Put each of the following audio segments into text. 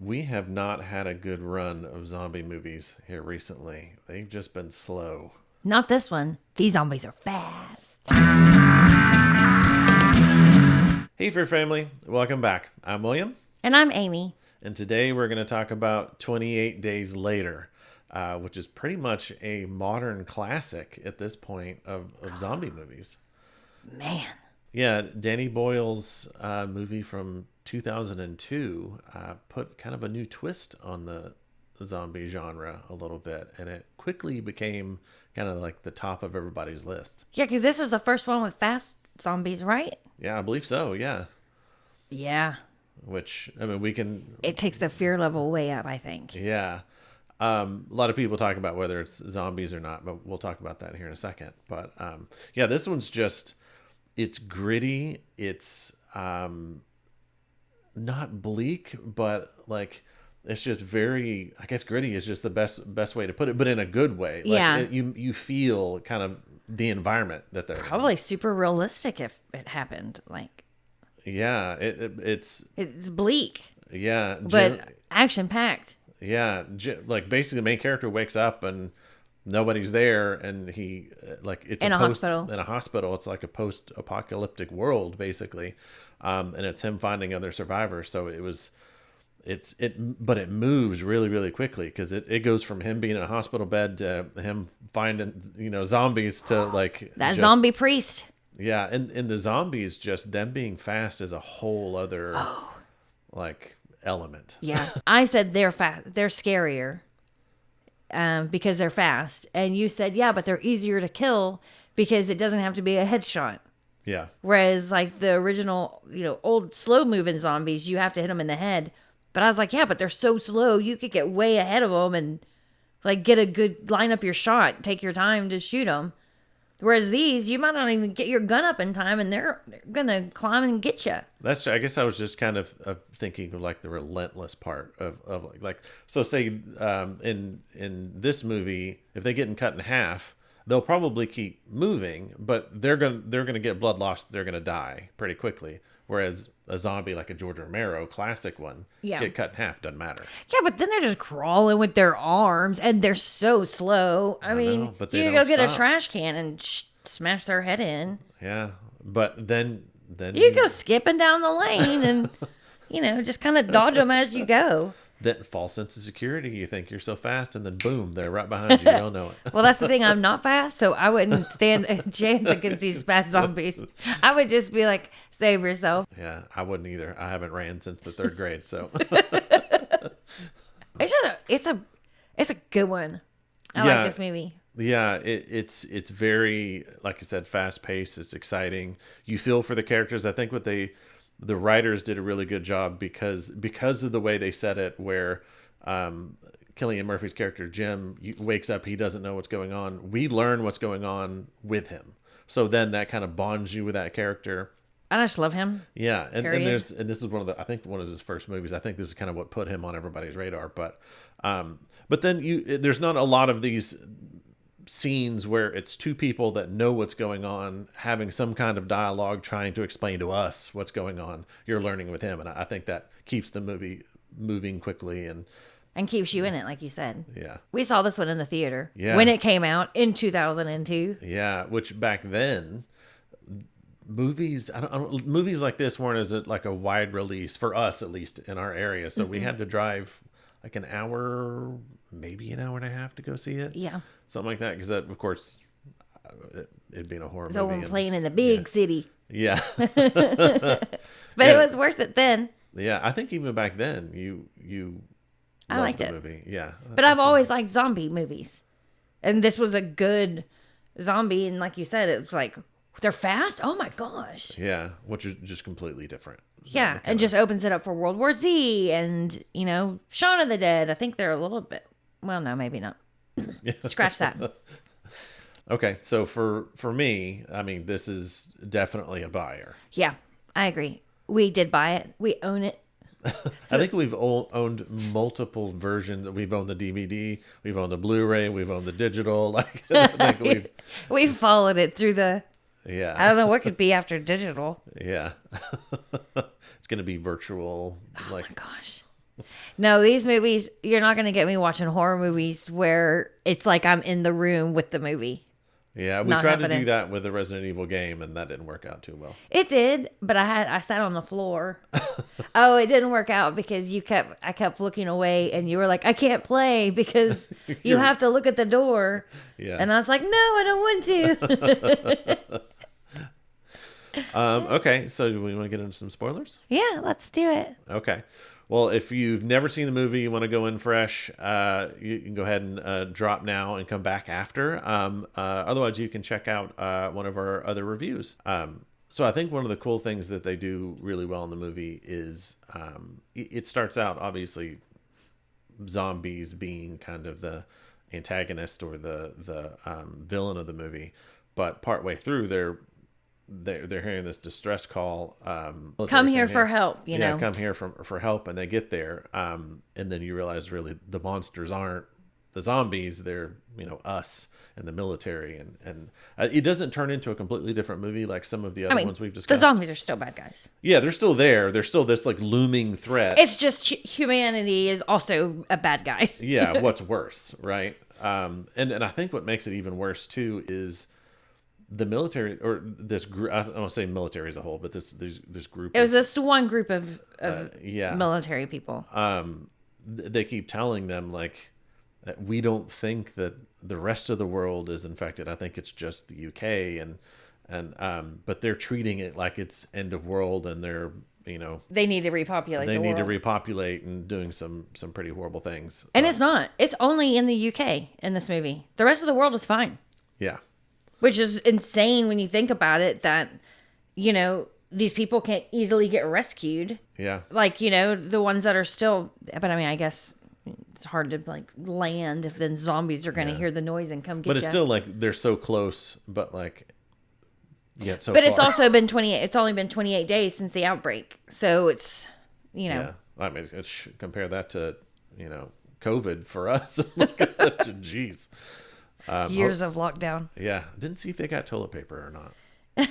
We have not had a good run of zombie movies here recently. They've just been slow. Not this one. These zombies are fast. Hey, Fear Family. Welcome back. I'm William. And I'm Amy. And today we're going to talk about 28 Days Later, which is pretty much a modern classic at this point of zombie movies. Man. Yeah, Danny Boyle's movie from 2002 put kind of a new twist on the zombie genre a little bit, and it quickly became kind of like the top of everybody's list. Yeah, because this was the first one with fast zombies, right? Yeah, I believe so, yeah. Yeah. Which, I mean, we can... It takes the fear level way up, I think. Yeah. A lot of people talk about whether it's zombies or not, but we'll talk about that here in a second. But yeah, this one's just, it's gritty. It's not bleak, but like, it's just very, I guess gritty is just the best way to put it, but in a good way. Like, yeah. You feel kind of the environment that they're probably in. Super realistic if it happened. Like, yeah, it's bleak. Yeah. But action packed. Yeah, like basically the main character wakes up and nobody's there, and he it's in a hospital. In a hospital, it's like a post-apocalyptic world basically, and it's him finding other survivors. So but it moves really really quickly because it goes from him being in a hospital bed to him finding zombies to like that zombie priest. Yeah, and the zombies, just them being fast is a whole other like element. Yeah. I said they're fast. They're scarier because they're fast. And you said, yeah, but they're easier to kill because it doesn't have to be a headshot. Yeah. Whereas like the original, old slow moving zombies, you have to hit them in the head. But I was like, yeah, but they're so slow. You could get way ahead of them and like get a good line up your shot. Take your time to shoot them. Whereas these, you might not even get your gun up in time, and they're gonna climb and get you. That's. I guess I was just kind of thinking of like the relentless part of like. So say in this movie, if they get cut in half, they'll probably keep moving, but they're gonna get blood loss. They're gonna die pretty quickly. Whereas a zombie like a George Romero classic one, get cut in half, doesn't matter. Yeah, but then they're just crawling with their arms, and they're so slow. I mean, but you go get a trash can and smash their head in. Yeah, but then you go skipping down the lane and just kind of dodge them as you go. That false sense of security. You think you're so fast, and then boom, they're right behind you. You don't know it. Well, that's the thing. I'm not fast, so I wouldn't stand a chance against these fast zombies. I would just be like, save yourself. Yeah, I wouldn't either. I haven't ran since the 3rd grade, so. It's a good one. I like this movie. Yeah, it's very, like I said, fast paced. It's exciting. You feel for the characters. I think the writers did a really good job because of the way they said it, where Cillian Murphy's character Jim wakes up, he doesn't know what's going on. We learn what's going on with him, so then that kind of bonds you with that character. I just love him. Yeah, and this is one of his first movies. I think this is kind of what put him on everybody's radar. But then there's not a lot of these scenes where it's two people that know what's going on having some kind of dialogue trying to explain to us what's going on. You're learning with him, and I think that keeps the movie moving quickly and keeps you in it, like you said. Yeah, we saw this one in the theater when it came out in 2002. Yeah, which back then movies movies like this weren't as like a wide release for us, at least in our area, so we had to drive like an hour, maybe an hour and a half to go see it. Yeah. Something like that, because that, of course, it being a horror so movie. So playing in the big city. Yeah. But it was worth it then. Yeah, I think even back then, you I liked the it. movie. Yeah. But I've always liked zombie movies. And this was a good zombie, and like you said, it was like, they're fast? Oh my gosh. Yeah, which is just completely different. Yeah, and just opens it up for World War Z and, Shaun of the Dead. I think they're a little bit, well, no, maybe not. Scratch that. Okay, so for me, I mean, this is definitely a buyer. Yeah, I agree. We did buy it. We own it. I think we've owned multiple versions. We've owned the DVD, we've owned the Blu-ray, we've owned the digital. Like, I think we've followed it through the. Yeah. I don't know what could be after digital. Yeah. It's going to be virtual. Oh my gosh. No, these movies, you're not going to get me watching horror movies where it's like I'm in the room with the movie. Yeah, we Not tried to happening. do that with the Resident Evil game, and that didn't work out too well. It did, but I sat on the floor. Oh, it didn't work out because I kept looking away, and you were like, I can't play because you have to look at the door. Yeah. And I was like, no, I don't want to. Okay, so do we want to get into some spoilers? Yeah, let's do it. Okay. Well, if you've never seen the movie, you want to go in fresh, you can go ahead and drop now and come back after. Otherwise, you can check out one of our other reviews. So I think one of the cool things that they do really well in the movie is it starts out, obviously, zombies being kind of the antagonist or the villain of the movie. But partway through, they're hearing this distress call. Come here for help, you know. Come here for help, and they get there, and then you realize really the monsters aren't the zombies; they're us and the military, and it doesn't turn into a completely different movie like some of the other ones we've discussed. The zombies are still bad guys. Yeah, they're still there. They're still this like looming threat. It's just humanity is also a bad guy. Yeah, what's worse, right? And I think what makes it even worse too is the military, or this group. I don't want to say military as a whole, but this group. It was this one group of yeah, military people. They keep telling them like, we don't think that the rest of the world is infected. I think it's just the UK, and but they're treating it like it's end of world, and they're they need to repopulate. They the need world. to repopulate and doing some pretty horrible things. And it's not. It's only in the UK in this movie. The rest of the world is fine. Yeah. Which is insane when you think about it, that, these people can't easily get rescued. Yeah. Like, the ones that are still, but I mean, I guess it's hard to like land if then zombies are going to hear the noise and come get you. But it's still like they're so close, but like, yet so But far. it's also been it's only been 28 days since the outbreak. So it's, Yeah. I mean, compare that to, COVID for us. Jeez. Years of lockdown. Yeah. Didn't see if they got toilet paper or not.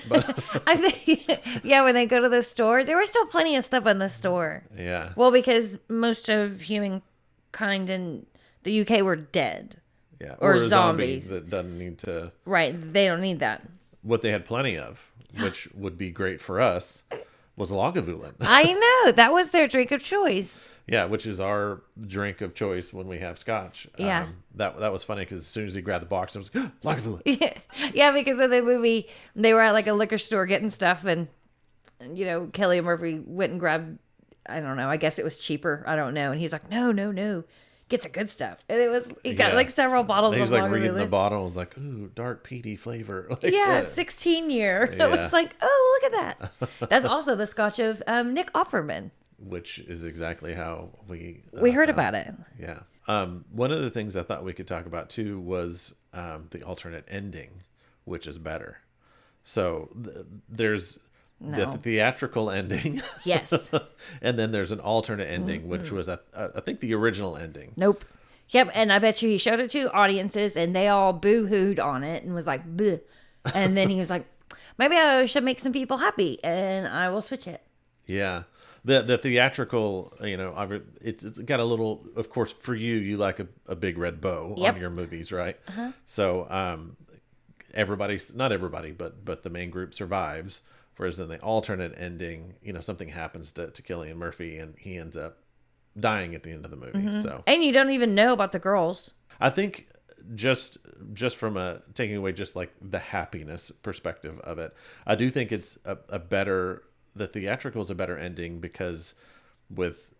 But I think, when they go to the store, there was still plenty of stuff in the store. Yeah. Well, because most of humankind in the UK were dead. Yeah. Or a zombie zombies. that doesn't need to. Right. They don't need that. What they had plenty of, which would be great for us, was Lagavulin. I know. That was their drink of choice. Yeah, which is our drink of choice when we have scotch. Yeah. That was funny because as soon as he grabbed the box, I was like, Lagavulin. Yeah, because of the movie, they were at like a liquor store getting stuff, and Cillian Murphy went and grabbed, I don't know, I guess it was cheaper, I don't know, and he's like, no, get the good stuff, and he got like several bottles. And of he's like reading Lagavulin. the bottle, and was like, ooh, dark peaty flavor. Like, Yeah, 16 year. Yeah. It was like, oh, look at that. That's also the scotch of Nick Offerman. Which is exactly how we heard about it. Yeah. One of the things I thought we could talk about too was the alternate ending, which is better. So there's the theatrical ending. Yes. And then there's an alternate ending, which was I think the original ending. Nope. Yep, and I bet you he showed it to audiences, and they all boo-hooed on it and was like, bleh. And then he was like, maybe I should make some people happy, and I will switch it. Yeah. The theatrical, it's got a little, of course, for you like a big red bow on your movies, right? Uh-huh. So not everybody, but the main group survives. Whereas in the alternate ending, something happens to Cillian Murphy, and he ends up dying at the end of the movie. Mm-hmm. So, and you don't even know about the girls. I think just from taking away just like the happiness perspective of it, I do think it's a better. The theatrical is a better ending because with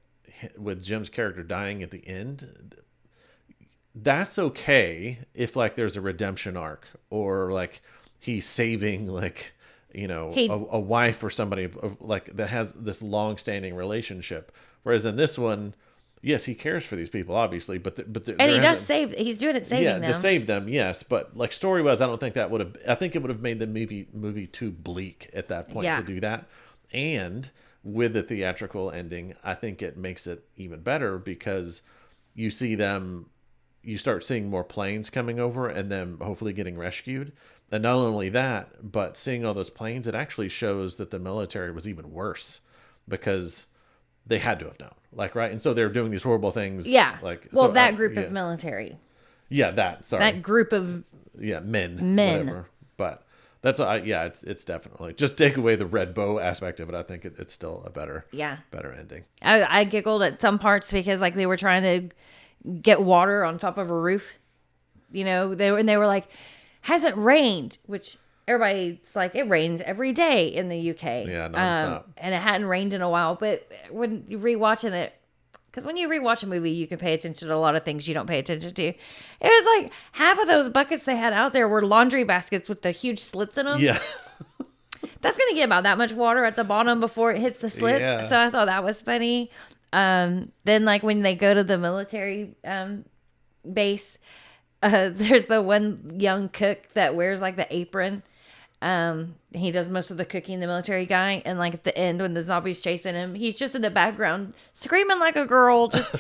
Jim's character dying at the end, that's okay if like there's a redemption arc or like he's saving like a wife or somebody of like that has this long-standing relationship. Whereas in this one, yes, he cares for these people obviously, but and he does save. He's doing it saving them. Yeah, to save them, yes. But like story-wise, I don't think that would have. I think it would have made the movie too bleak at that point to do that. And with the theatrical ending, I think it makes it even better because you start seeing more planes coming over and then hopefully getting rescued. And not only that, but seeing all those planes, it actually shows that the military was even worse because they had to have known, like, right? And so they're doing these horrible things. Yeah. Like, well, so that group yeah. of military. Yeah, sorry. That group of men. Whatever. But that's it's definitely, just take away the red bow aspect of it. I think it's still a better ending. I giggled at some parts because like they were trying to get water on top of a roof. You know, they were like, hasn't rained, which everybody's like, it rains every day in the UK. Yeah, nonstop. And it hadn't rained in a while. But when you're rewatching it, because when you rewatch a movie, you can pay attention to a lot of things you don't pay attention to. It was like half of those buckets they had out there were laundry baskets with the huge slits in them. Yeah. That's going to get about that much water at the bottom before it hits the slits. Yeah. So I thought that was funny. Then like when they go to the military base, there's the one young cook that wears like the apron. He does most of the cooking, the military guy, and like at the end when the zombies chasing him, he's just in the background screaming like a girl, just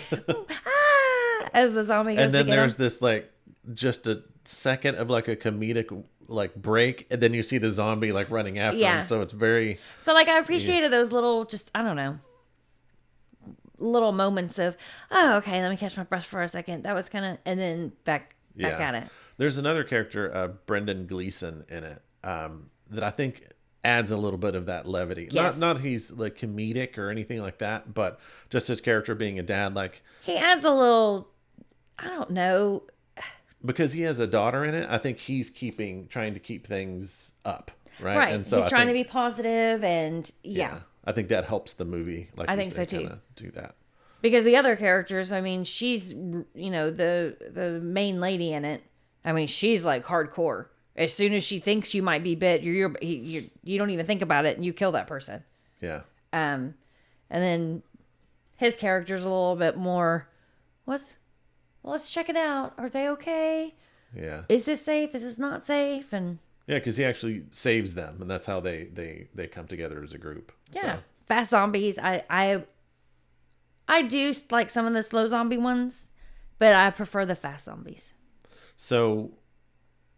as the zombie goes. And then to get there's him. this like just a second of like a comedic like break, and then you see the zombie like running after him. So it's very like I appreciated those little, just I don't know, little moments of, oh, okay, let me catch my breath for a second. That was kind of, and then back at it. There's another character, Brendan Gleeson, in it, that I think adds a little bit of that levity. Yes. Not he's like comedic or anything like that, but just his character being a dad, like he adds a little, I don't know, because he has a daughter in it. I think he's trying to keep things up, right? Right. And so he's trying to be positive, and I think that helps the movie. Like I think so too. Do that. Because the other characters, I mean, she's, you know, the main lady in it. I mean, she's like hardcore. As soon as she thinks you might be bit, you don't even think about it, and you kill that person. Yeah. And then his character's a little bit more, let's check it out. Are they okay? Yeah. Is this safe? Is this not safe? And yeah, because he actually saves them, and that's how they come together as a group. yeah, So. fast zombies. I do like some of the slow zombie ones, but I prefer the fast zombies. So,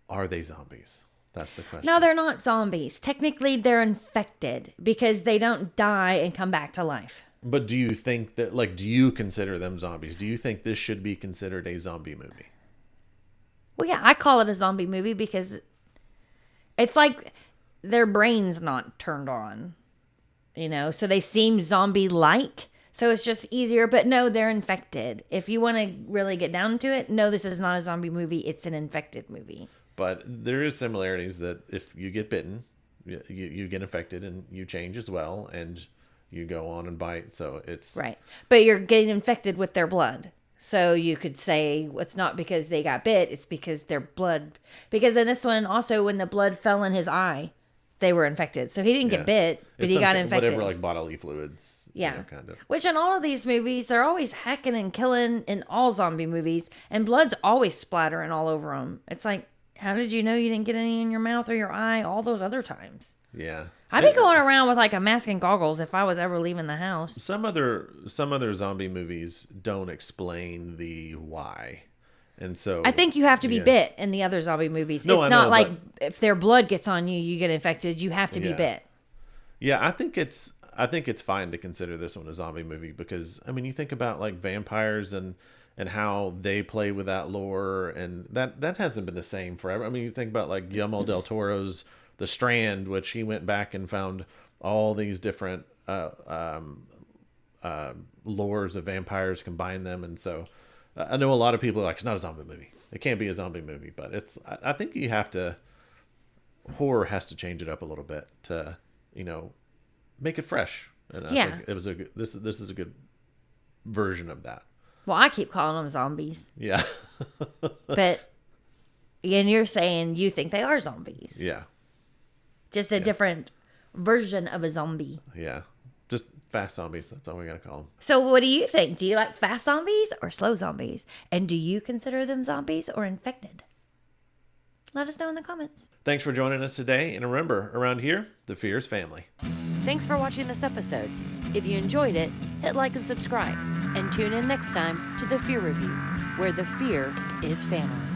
are they zombies? That's the question. No, they're not zombies. Technically, they're infected because they don't die and come back to life. But do you think that, like, do you consider them zombies? Do you think this should be considered a zombie movie? Well, yeah, I call it a zombie movie because it's like their brain's not turned on, you know, so they seem zombie-like. So it's just easier, but no, they're infected. If you want to really get down to it, no, this is not a zombie movie. It's an infected movie. But there is similarities that if you get bitten, you get infected and you change as well, and you go on and bite. So it's right. But you're getting infected with their blood. So you could say it's not because they got bit, it's because their blood. Because in this one, also when the blood fell in his eye, they were infected. So he didn't get bit, but he got infected. Whatever, like bodily fluids. Yeah. You know, kind of. Which in all of these movies, they're always hacking and killing in all zombie movies, and blood's always splattering all over them. It's like, how did you know you didn't get any in your mouth or your eye all those other times? Yeah. I'd be going around with like a mask and goggles if I was ever leaving the house. Some other zombie movies don't explain the why. And so I think you have to be bit in the other zombie movies. No, it's I not know, like but if their blood gets on you, you get infected. You have to be bit. Yeah, I think it's fine to consider this one a zombie movie because I mean you think about like vampires and how they play with that lore, and that hasn't been the same forever. I mean you think about like Guillermo del Toro's The Strand, which he went back and found all these different lores of vampires, combined them, and so I know a lot of people are like, it's not a zombie movie. It can't be a zombie movie, but I think you have to, horror has to change it up a little bit to, you know, make it fresh. And I think it was this is a good version of that. Well, I keep calling them zombies. Yeah. But, and you're saying you think they are zombies. Yeah. Just a different version of a zombie. Yeah. Just fast zombies. That's all we got to call them. So what do you think? Do you like fast zombies or slow zombies? And do you consider them zombies or infected? Let us know in the comments. Thanks for joining us today. And remember, around here, the fear is family. Thanks for watching this episode. If you enjoyed it, hit like and subscribe. And tune in next time to The Fear Review, where the fear is family.